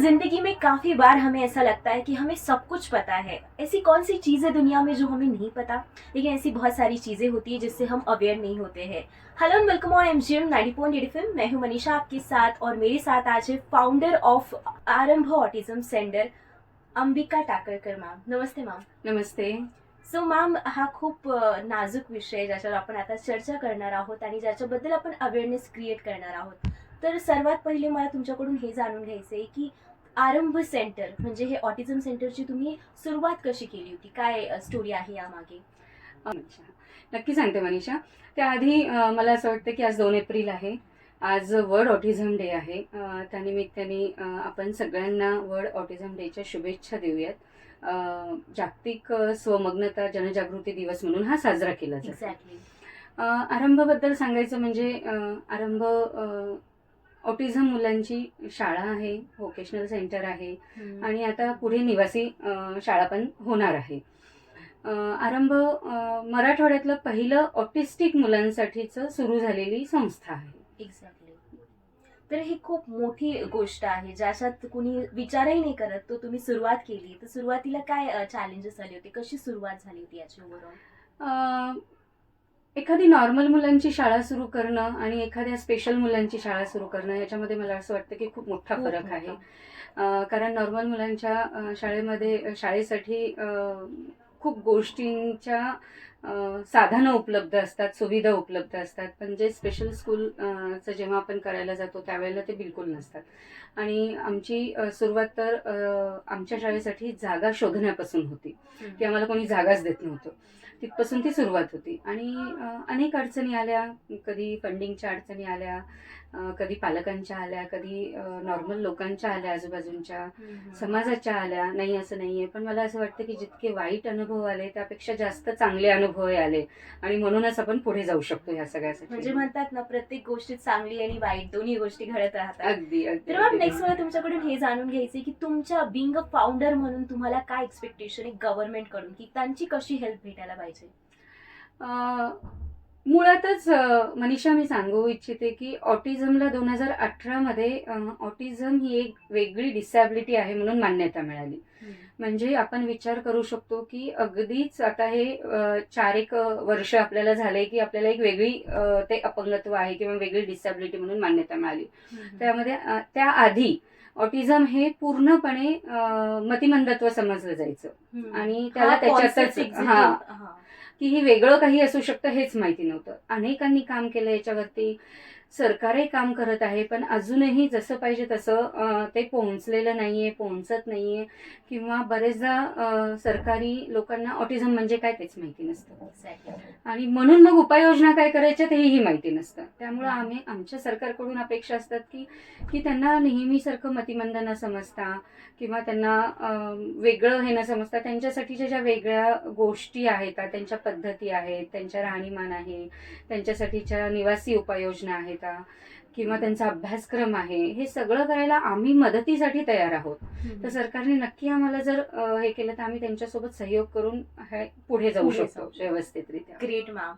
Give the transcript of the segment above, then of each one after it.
जिंदगी में काफी बार हमें ऐसा लगता है कि हमें सब कुछ पता है। ऐसी कौन सी चीज़ है दुनिया में जो हमें नहीं पता, लेकिन ऐसी बहुत सारी चीज़ें होती है जिससे हम अवेयर नहीं होते हैं। Hello end welcome on MGM 90.8 FM. मैं हूं मनीषा आपके साथ, और मेरे साथ आज है founder of Aarambh autism centre Ambika Takalkar ma'am. नमस्ते मैम। नमस्ते. सो मॅम, हा खूप नाजूक विषय आहे ज्याच्यावर आपण आता चर्चा करणार आहोत आणि ज्याच्याबद्दल आपण अवेअरनेस क्रिएट करणार आहोत. तर सर्वात पहिले मला तुमच्याकडून हे जाणून घ्यायचं आहे की आरंभ सेंटर म्हणजे हे ऑटिझम सेंटरची तुम्ही सुरुवात कशी केली होती, काय स्टोरी आहे यामागे? अच्छा, नक्की सांगते मनीषा. त्याआधी मला असं वाटतं की आज 2 एप्रिल आहे. आज वर्ल्ड ऑटिझम डे आहे. त्यानिमित्ताने आपण सगळ्यांना वर्ल्ड ऑटिझम डेच्या शुभेच्छा देऊयात. जागतिक स्वमग्नता जनजागृती दिवस म्हणून हा साजरा केला जातो. एक्झॅक्टली. आरंभबद्दल सांगायचं म्हणजे आरंभ ऑटिझम मुलांची शाळा आहे, व्होकेशनल सेंटर आहे आणि आता पुढे निवासी शाळा पण होणार आहे. आरंभ मराठवाड्यातलं पहिलं ऑटिस्टिक मुलांसाठीचं सुरू झालेली संस्था आहे. एक्झॅक्टली. तर ही खूप मोठी गोष्ट आहे ज्याच्यात कुणी विचारही नाही करत, तो तुम्ही सुरुवात केली. तर सुरुवातीला काय चॅलेंजेस आले होते, कशी सुरुवात झाली होती याची ओव्हरऑल? एखादी नॉर्मल मुलांची शाळा सुरू करणं आणि एखाद्या स्पेशल मुलांची शाळा सुरू करणं याच्यामध्ये मला असं वाटतं की खूप मोठा फरक आहे. कारण नॉर्मल मुलांच्या शाळेसाठी खूप गोष्टींच्या साधनं उपलब्ध असतात, सुविधा उपलब्ध असतात. पण जे स्पेशल स्कूलचं जेव्हा आपण करायला जातो त्यावेळेला ते बिलकुल नसतात. आणि आमची सुरुवात तर आमच्या शाळेसाठी जागा शोधण्यापासून होती की आम्हाला कोणी जागाच देत नव्हतं. तिथपासून ती सुरुवात होती. आणि अनेक अडचणी आल्या. कधी फंडिंगच्या अडचणी आल्या, कधी पालकांच्या आल्या, कधी नॉर्मल लोकांच्या आल्या, आजूबाजूच्या समाजाच्या आल्या. नाही असं नाहीये, पण मला असं वाटतं की जितके वाईट अनुभव आले त्यापेक्षा जास्त चांगले अनुभव आले आणि म्हणूनच आपण पुढे जाऊ शकतो ह्या सगळ्यासाठी. म्हणजे म्हणतात ना, प्रत्येक गोष्टीत चांगली आणि वाईट दोन्ही गोष्टी घडत राहतात. अगदी अगदी. तर मग नेक्स्ट मला तुमच्याकडून हे जाणून घ्यायचंय की तुमच्या बिंग अ फाउंडर म्हणून तुम्हाला काय एक्सपेक्टेशन आहे गव्हर्नमेंट कडून, की त्यांची कशी हेल्प भेटायला पाहिजे? मुळातच मनीषा, मी सांगू इच्छिते की ऑटिझमला 2018 मध्ये ऑटिझम ही एक वेगळी डिसॅबिलिटी आहे म्हणून मान्यता मिळाली. म्हणजे आपण विचार करू शकतो की अगदीच आता हे 4-1 वर्ष आपल्याला झाले की आपल्याला एक वेगळी ते अपंगत्व आहे किंवा वेगळी डिसॅबिलिटी म्हणून मान्यता मिळाली. त्यामध्ये त्याआधी ऑटिझम हे पूर्णपणे मतिमंदत्व समजलं जायचं आणि त्याला त्याच्यातच की ही वेगळं काही असू शकतं हेच माहिती नव्हतं. अनेकांनी काम केलं याच्यावरती, सरकारही काम करत आहे, पण अजूनही जसं पाहिजे तसं ते पोहोचलेलं नाहीये, पोहोचत नाहीये. किंवा बरेचदा सरकारी लोकांना ऑटिझम म्हणजे काय तेच माहिती नसतं आणि म्हणून मग उपाययोजना काय करायच्या तेही माहिती नसतं. त्यामुळे आम्ही आमच्या सरकारकडून अपेक्षा असतात की त्यांना नेहमीसारखं मतिमंद न समजता किंवा त्यांना वेगळं हे न समजता त्यांच्यासाठीच्या ज्या वेगळ्या गोष्टी आहेत, त्यांच्या पद्धती आहेत, त्यांच्या राहणीमान आहे, त्यांच्यासाठीच्या निवासी उपाययोजना आहेत किंवा त्यांचा अभ्यासक्रम आहे, हे सगळं करायला आम्ही मदतीसाठी तयार आहोत. तर सरकारने नक्की आम्हाला जर हे केलं तर आम्ही त्यांच्यासोबत सहयोग करून पुढे जाऊ शकतो व्यवस्थितरित्या. Great ma'am.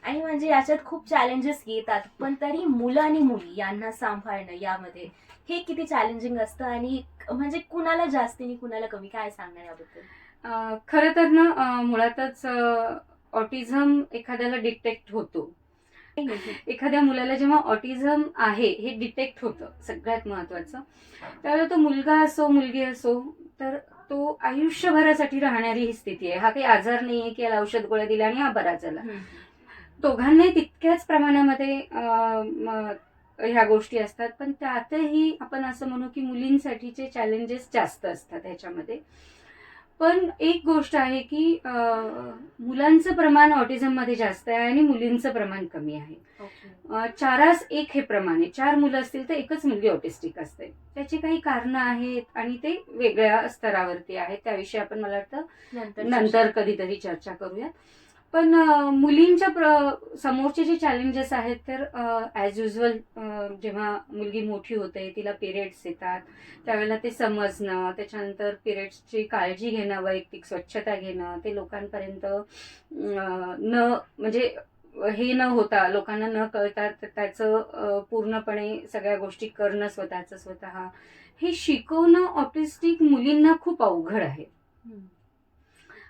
आणि म्हणजे याच्यात खूप चॅलेंजेस येतात, पण तरी मुलं आणि मुली यांना सांभाळणं यामध्ये हे किती चॅलेंजिंग असतं आणि म्हणजे कुणाला जास्त आणि कुणाला कमी, काय सांगणार याबद्दल? खरं तर ना, मुळातच ऑटिझम एखाद्याला डिटेक्ट होतो. एखाद्या मुलाला जेव्हा ऑटिझम आहे हे डिटेक्ट होतं, सगळ्यात महत्वाचं, त्यावेळेला तो मुलगा असो मुलगी असो, तर तो आयुष्यभरासाठी राहणारी ही स्थिती आहे. हा काही आजार नाहीये की याला औषध गोळ्या दिल्या आणि हा बरा झाला. दोघांनाही तितक्याच प्रमाणामध्ये ह्या गोष्टी असतात, पण त्यातही आपण असं म्हणू की मुलींसाठीचे चॅलेंजेस जास्त असतात ह्याच्यामध्ये. पण एक गोष्ट आहे की मुलांचं प्रमाण ऑटिझम मध्ये जास्त आहे आणि मुलींचं प्रमाण कमी आहे. 4:1 हे प्रमाण आहे. 4 मुलं असतील तर एकच मुलगी ऑटिस्टिक असते. त्याची काही कारणं आहेत आणि ते वेगळ्या स्तरावरती आहेत. त्याविषयी आपण मला वाटतं नंतर कधीतरी चर्चा करूया. पण मुलींच्या समोरचे जे चॅलेंजेस आहेत तर ॲज युजल जेव्हा मुलगी मोठी होते, तिला पिरियड्स येतात, त्यावेळेला ते समजणं, त्याच्यानंतर पिरियड्सची काळजी घेणं, वैयक्तिक स्वच्छता घेणं, ते लोकांपर्यंत म्हणजे हे न होता, लोकांना न कळता त्याचं पूर्णपणे सगळ्या गोष्टी करणं स्वतः, हे शिकवणं ऑटिस्टिक मुलींना खूप अवघड आहे.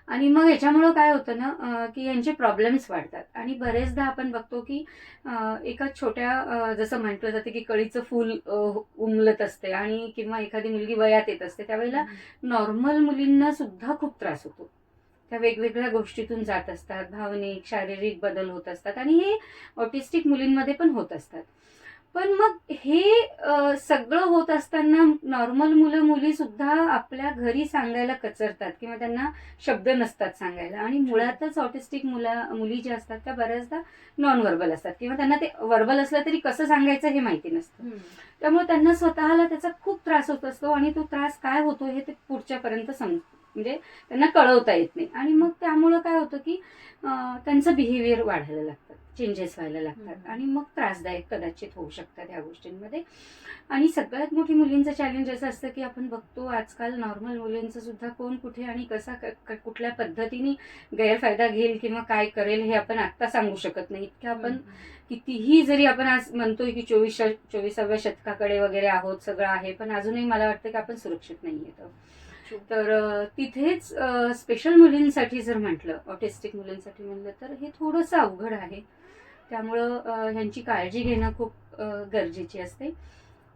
आणि मग याच्यामुळं काय होतं ना की यांचे प्रॉब्लेम्स वाढतात. आणि बरेचदा आपण बघतो की एका छोट्या जसं म्हटलं जातं की कळीचं फूल उमलत असते आणि किंवा एखादी मुलगी वयात येत असते, त्यावेळेला नॉर्मल मुलींना सुद्धा खूप त्रास होतो. त्या वेगवेगळ्या गोष्टीतून जात असतात, भावनिक शारीरिक बदल होत असतात आणि हे ऑटिस्टिक मुलींमध्ये पण होत असतात. पण मग हे सगळं होत असताना नॉर्मल मुलं मुली सुद्धा आपल्या घरी सांगायला कचरतात किंवा त्यांना शब्द नसतात सांगायला. आणि मुळातच ऑटिस्टिक मुली ज्या असतात त्या बऱ्याचदा नॉन व्हर्बल असतात किंवा त्यांना ते व्हर्बल असलं तरी कसं सांगायचं हे माहिती नसतं. त्यामुळे त्यांना स्वतःला त्याचा खूप त्रास होत असतो आणि तो त्रास काय होतो हे ते पुढच्यापर्यंत म्हणजे त्यांना कळवता येत नाही. आणि मग त्यामुळं काय होतं की त्यांचं बिहेवियर वाढायला लागतं, चेंजेस व्हायला लागतात आणि मग त्रासदायक कदाचित होऊ शकतात ह्या गोष्टींमध्ये. आणि सगळ्यात मोठी मुलींचं चॅलेंज असं असतं की आपण बघतो आजकाल नॉर्मल मुलींचं सुद्धा कोण कुठे आणि कसा कुठल्या पद्धतीने गैरफायदा घेईल किंवा काय करेल हे आपण आत्ता सांगू शकत नाही. इतक्या आपण कितीही जरी आपण आज म्हणतोय की 24व्या शतकाकडे वगैरे आहोत, सगळं आहे, पण अजूनही मला वाटतं की आपण सुरक्षित नाही येतो. तर तिथेच स्पेशल मुलींसाठी जर म्हटलं, ऑटिस्टिक मुलींसाठी म्हणलं तर हे थोडंसं अवघड आहे. त्यामुळं ह्यांची काळजी घेणं खूप गरजेची असते.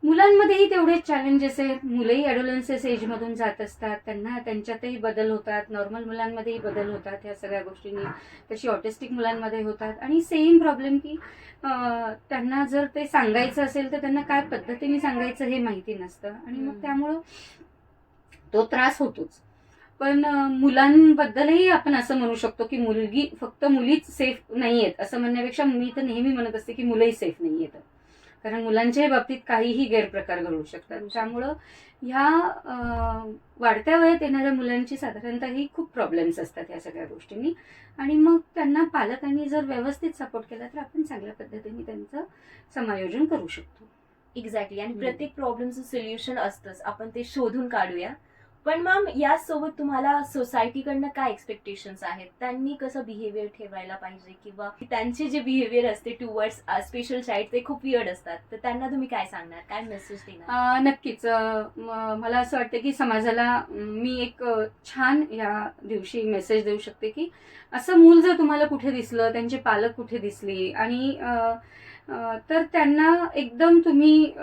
मुलांमध्येही तेवढेच चॅलेंजेस आहेत. मुलंही ॲडोलन्सेस एजमधून जात असतात, त्यांना त्यांच्यातही बदल होतात, नॉर्मल मुलांमध्येही बदल होतात ह्या सगळ्या गोष्टींनी, तशी ऑटिस्टिक मुलांमध्ये होतात. आणि सेम प्रॉब्लेम की त्यांना जर ते सांगायचं असेल तर त्यांना काय पद्धतीने सांगायचं हे माहिती नसतं आणि मग त्यामुळं तो त्रास होतोच. पण मुलांबद्दलही आपण असं म्हणू शकतो की फक्त मुलीच सेफ नाही आहेत असं म्हणण्यापेक्षा मी तर नेहमी म्हणत असते की मुलंही सेफ नाही आहेत, कारण मुलांच्याही बाबतीत काहीही गैरप्रकार घडू शकतात. त्यामुळं ह्या वाढत्या वयात येणाऱ्या मुलांची साधारणतः ही खूप प्रॉब्लेम्स असतात या सगळ्या गोष्टींनी. आणि मग त्यांना पालकांनी जर व्यवस्थित सपोर्ट केला तर आपण चांगल्या पद्धतीने त्यांचं समायोजन करू शकतो. एक्झॅक्टली. आणि प्रत्येक प्रॉब्लेमचं सोल्युशन असतंच, आपण ते शोधून काढूया. पण मॅम यासोबत तुम्हाला सोसायटीकडनं काय एक्सपेक्टेशन्स आहेत? त्यांनी कसं बिहेवियर ठेवायला पाहिजे किंवा त्यांचे जे बिहेवियर असते टुवर्ड्स स्पेशल चाइल्ड ते खूप वियर्ड असतात, तर त्यांना तुम्ही काय सांगणार, काय मेसेज देणार? नक्कीच. मला असं वाटतं की समाजाला मी एक छान या दिवशी मेसेज देऊ शकते की असं मूल जर तुम्हाला कुठे दिसलं, त्यांचे पालक कुठे दिसली आणि तर त्यांना एकदम तुम्ही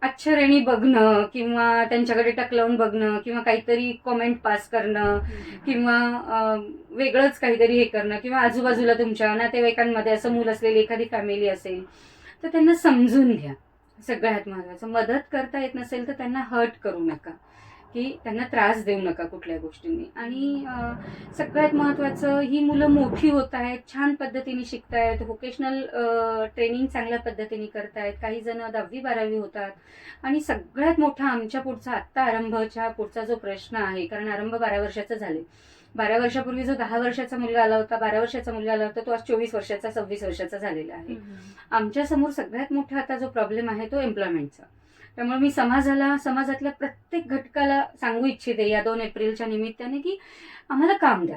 आश्चर्याने बघणं किंवा त्यांच्याकडे टकलावून बघणं किंवा काहीतरी कॉमेंट पास करणं किंवा वेगळंच काहीतरी हे करणं किंवा आजूबाजूला तुमच्या नातेवाईकांमध्ये असं मूल असलेली एखादी फॅमिली असेल तर त्यांना समजून घ्या. सगळ्यात महत्त्वाचं, मदत करता येत नसेल तर त्यांना हर्ट करू नका, की त्यांना त्रास देऊ नका कुठल्या गोष्टींनी. आणि सगळ्यात महत्त्वाचं, ही मुलं मोठी होत आहेत, छान पद्धतीने शिकतायत, व्होकेशनल ट्रेनिंग चांगल्या पद्धतीने करतायत, काही जण 10वी-12वी होतात. आणि सगळ्यात मोठा आमच्या पुढचा आत्ता आरंभच्या पुढचा जो प्रश्न आहे, कारण आरंभ 12 वर्षाचं झाले, 12 वर्षापूर्वी जो 10 वर्षाचा मुलगा आला होता, 12 वर्षाचा मुलगा आला होता, तो आज 24 वर्षाचा 26 वर्षाचा झालेला आहे. आमच्या समोर सगळ्यात मोठा आता जो प्रॉब्लेम आहे तो एम्प्लॉयमेंटचा. त्यामुळे मी समाजातल्या प्रत्येक घटकाला सांगू इच्छिते या 2 एप्रिलच्या निमित्ताने की आम्हाला काम द्या.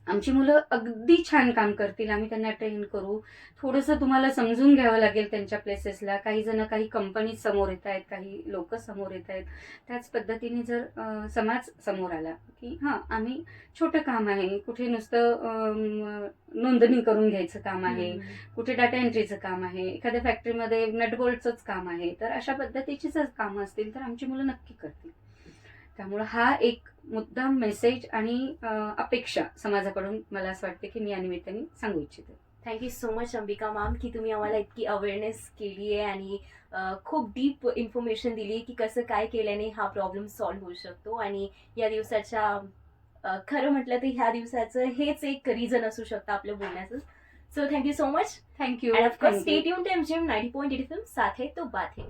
आमची मुलं अगदी छान काम करतील, आम्ही त्यांना ट्रेन करू. थोडंसं तुम्हाला समजून घ्यावं लागेल त्यांच्या प्लेसेसला. काही जण काही कंपनी समोर येत आहेत, काही लोक समोर येत आहेत. त्याच पद्धतीने जर समाज समोर आला की हां, आम्ही छोटं काम आहे, कुठे नुसतं नोंदणी करून घ्यायचं काम आहे, कुठे डाटा एंट्रीचं काम आहे, एखाद्या फॅक्टरीमध्ये नटबोल्टचंच काम आहे, तर अशा पद्धतीचीच कामं असतील तर आमची मुलं नक्की करतील. त्यामुळे हा एक मुद्दाम मेसेज आणि अपेक्षा समाजाकडून मला असं वाटतं की मी या निमित्ताने सांगू इच्छिते. Thank you so much Ambika ma'am की तुम्ही आम्हाला इतकी अवेअरनेस केली आहे आणि खूप डीप इन्फॉर्मेशन दिली की कसं काय केल्याने हा प्रॉब्लेम सॉल्व्ह होऊ शकतो. आणि या दिवसाच्या खरं म्हटलं तर ह्या दिवसाचं हेच एक रिझन असू शकतं आपलं बोलण्याचं. So thank you so much. Thank you. End of course stay tuned to MGM 90.8 FM. साथ है तो बात है.